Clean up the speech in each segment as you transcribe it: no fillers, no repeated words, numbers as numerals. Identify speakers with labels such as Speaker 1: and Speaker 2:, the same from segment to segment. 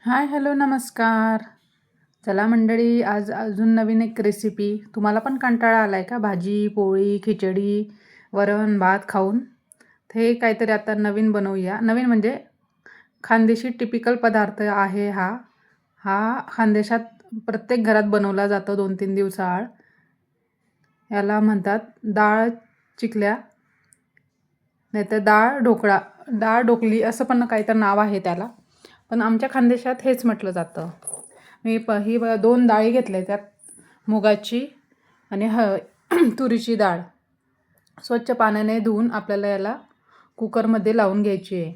Speaker 1: हाय, hello, नमस्कार. चला मंडळी, आज अजून नवीन एक रेसिपी. तुम्हाला पण कंटाळा आलाय का भाजी, पोळी, खिचडी, वरण, भात खाऊन? तर हे काहीतरी आता नवीन बनवूया. नवीन म्हणजे खानदेशी टिपिकल पदार्थ आहे हा. हा खानदेशात प्रत्येक घरात बनवला जातो 2-3 दिवसाआड. याला म्हणतात डाळ चिकल्या, नाहीतर डाळ ढोकळा, डाळ ढोकली असं पण काहीतरी नाव आहे त्याला. पण आमच्या खानदेशात हेच म्हटलं जातं. मी ही 2 डाळी घेतल्या, त्यात मुगाची आणि तुरीची डाळ स्वच्छ पाण्याने धुवून आपल्याला याला कुकरमध्ये लावून घ्यायची आहे.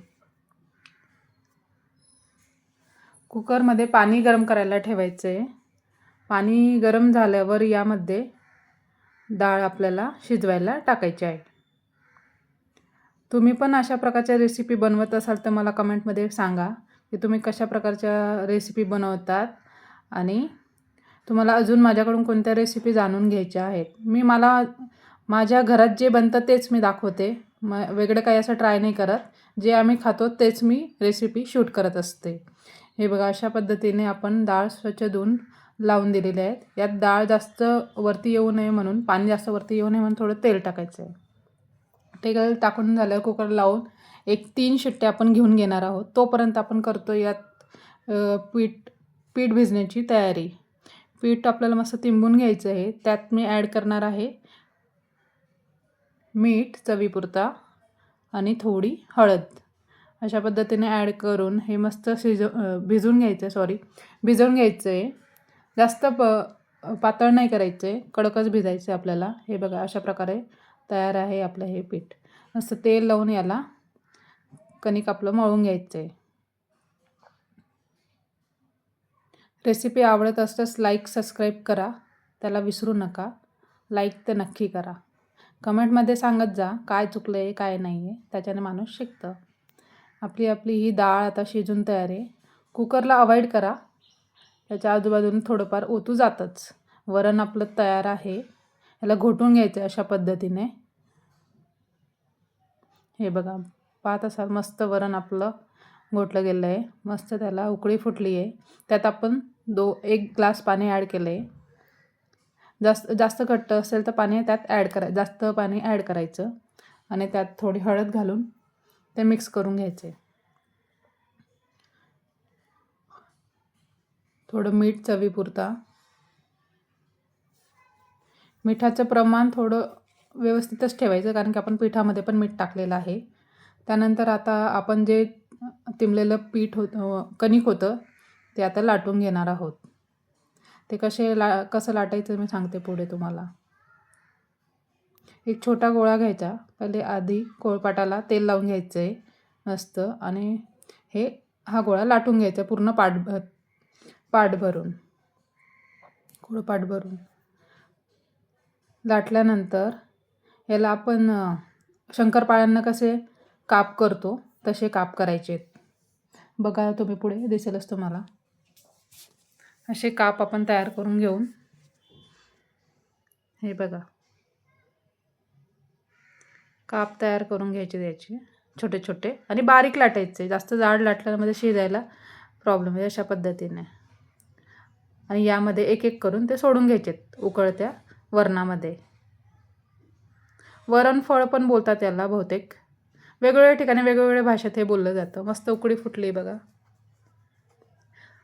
Speaker 1: कुकरमध्ये पाणी गरम करायला ठेवायचं आहे. पाणी गरम झाल्यावर यामध्ये डाळ आपल्याला शिजवायला टाकायची आहे. तुम्ही पण अशा प्रकारच्या रेसिपी बनवत असाल तर मला कमेंटमध्ये सांगा की तुम्ही कशा प्रकारच्या रेसिपी बनवतात आणि तुम्हाला अजून माझ्याकडून कोणत्या रेसिपी जाणून घ्यायच्या आहेत. मला माझ्या घरात जे बनतं तेच मी दाखवते. वेगळं काही असं ट्राय नाही करत. जे आम्ही खातो तेच मी रेसिपी शूट करत असते. हे बघा, अशा पद्धतीने आपण डाळ स्वच्छ धुवून लावून दिलेले आहेत. यात डाळ जास्त वरती येऊ नये म्हणून, पाणी जास्त वरती येऊ नये म्हणून थोडं तेल टाकायचं आहे. तेल टाकून झाल्यावर कुकर लावून एक 3 शिट्ट्या आपण घेऊन घेणार आहोत. तोपर्यंत आपण करतो यात पीठ भिजण्याची तयारी. पीठ आपल्याला मस्त तिंबून घ्यायचं आहे. त्यात मी ॲड करणार आहे मीठ चवीपुरता आणि थोडी हळद. अशा पद्धतीने ॲड करून हे मस्त भिजवून घ्यायचं आहे. जास्त पातळ नाही करायचं आहे, कडकच भिजायचं आहे आपल्याला. हे बघा, अशा प्रकारे तयार आहे आपलं हे पीठ. मस्त तेल लावून याला कणिक आपलं मळून घ्यायचं आहे. रेसिपी आवडत असल्यास लाईक, सबस्क्राईब करा. त्याला विसरू नका. लाईक तर नक्की करा. कमेंटमध्ये सांगत जा काय चुकलं आहे, काय नाही आहे. त्याच्याने माणूस शिकतं. आपली ही डाळ आता शिजून तयार आहे. कुकरला अवॉइड करा. त्याच्या आजूबाजूने थोडंफार ओतू जातंच. वरण आपलं तयार आहे. याला घोटून घ्यायचं अशा पद्धतीने. हे बघा, पाहत असाल मस्त वरण आपलं घोटलं गेलं आहे. मस्त त्याला उकळी फुटली आहे. त्यात आपण 1 ग्लास पाणी ॲड केलं आहे. जास्त घट्ट असेल तर पाणी त्यात जास्त पाणी ॲड करायचं आणि त्यात थोडी हळद घालून ते मिक्स करून घ्यायचे. थोडं मीठ चवीपुरता. मिठाचं प्रमाण थोडं व्यवस्थितच ठेवायचं, कारण की आपण पिठामध्ये पण मीठ टाकलेलं आहे. त्यानंतर आता आपण जे तिंबलेलं कणिक होतं ते आता लाटून घेणार आहोत. ते कसं लाटायचं मी सांगते पुढे तुम्हाला. एक छोटा गोळा घ्यायचा. पहिले आधी पोळपाटाला तेल लावून घ्यायचं आहे मस्त, आणि हा गोळा लाटून घ्यायचा पूर्ण पाट भरून. लाटल्यानंतर याला आपण शंकरपाळ्यांना कसे काप करतो तसे काप करायचे आहेत. बघा, तुम्ही पुढे दिसेलच तुम्हाला. असे काप आपण तयार करून घेऊन, हे बघा, काप तयार करून घ्यायचे त्याचे छोटे छोटे आणि बारीक लाटायचे. जास्त जाड लाटल्यामध्ये शिजायला प्रॉब्लेम आहे. अशा पद्धतीने आणि यामध्ये एक एक करून ते सोडून घ्यायचे उकळत्या वरणामध्ये. वरणफळ पण बोलतात याला बहुतेक. वेगवेगळ्या ठिकाणी वेगवेगळ्या भाषेत हे बोललं जातं. मस्त उकळी फुटली बघा.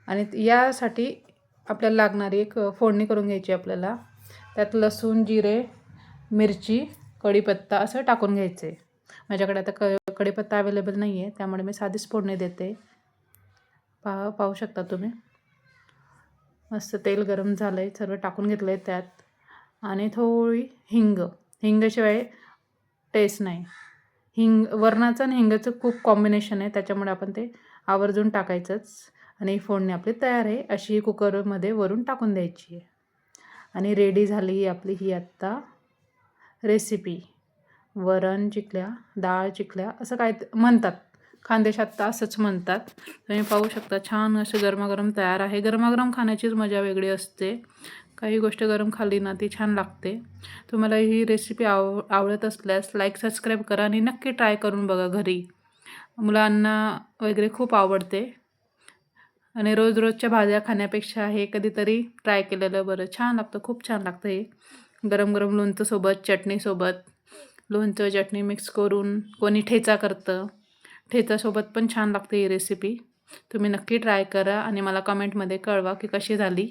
Speaker 1: आणि यासाठी आपल्याला लागणारी एक फोडणी करून घ्यायची आपल्याला. त्यात लसूण, जिरे, मिरची, कढीपत्ता असं टाकून घ्यायचे. माझ्याकडे आता कढीपत्ता अवेलेबल नाही आहे, त्यामुळे मी साधीच फोडणी देते. पाहू शकता तुम्ही. मस्त तेल गरम झालं आहे, सर्व टाकून घेतलं आहे त्यात. आणि थोडी हिंगशिवाय टेस्ट नाही. वरणाचं आणि हिंगाचं खूप कॉम्बिनेशन आहे, त्याच्यामुळे आपण ते आवर्जून टाकायचंच. आणि फोडणी आपली तयार आहे. अशी कुकरमध्ये वरून टाकून द्यायची आहे. आणि रेडी झाली आपली ही आत्ता रेसिपी. वरण चिकल्या, डाळ चिकल्या असं काय म्हणतात. खानदेशात तर असंच म्हणतात. तुम्ही पाहू शकता, छान असे गरमागरम तयार आहे. गरमागरम खाण्याचीच मजा वेगळी असते. काही गोष्ट गरम खाल्ली ना ती छान लागते. तुम्हाला ही रेसिपी आवडत असल्यास लाईक, सबस्क्राईब करा आणि नक्की ट्राय करून बघा घरी. मुलांना वगैरे खूप आवडते. आणि रोज रोजच्या भाज्या खाण्यापेक्षा हे कधीतरी ट्राय केलेलं बरं. छान लागतं, खूप छान लागतं हे. गरम गरम लोणचंसोबत, चटणीसोबत. लोणचं चटणी मिक्स करून कोणी ठेचा करतं. ठेचासोबत पण छान लागते ही रेसिपी. तुम्ही नक्की ट्राय करा आणि मला कमेंटमध्ये कळवा की कशी झाली.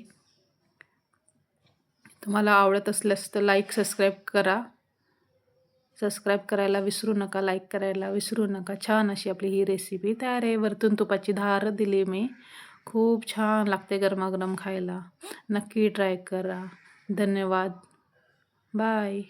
Speaker 1: तुम्हाला आवडत असल्यास तर लाईक, सबस्क्राईब करा. सबस्क्राईब करायला विसरू नका, लाईक करायला विसरू नका. छान अशी आपली ही रेसिपी तयार आहे. वरतून तुपाची धार दिली मी. खूप छान लागते गरमागरम खायला. नक्की ट्राय करा. धन्यवाद. बाय.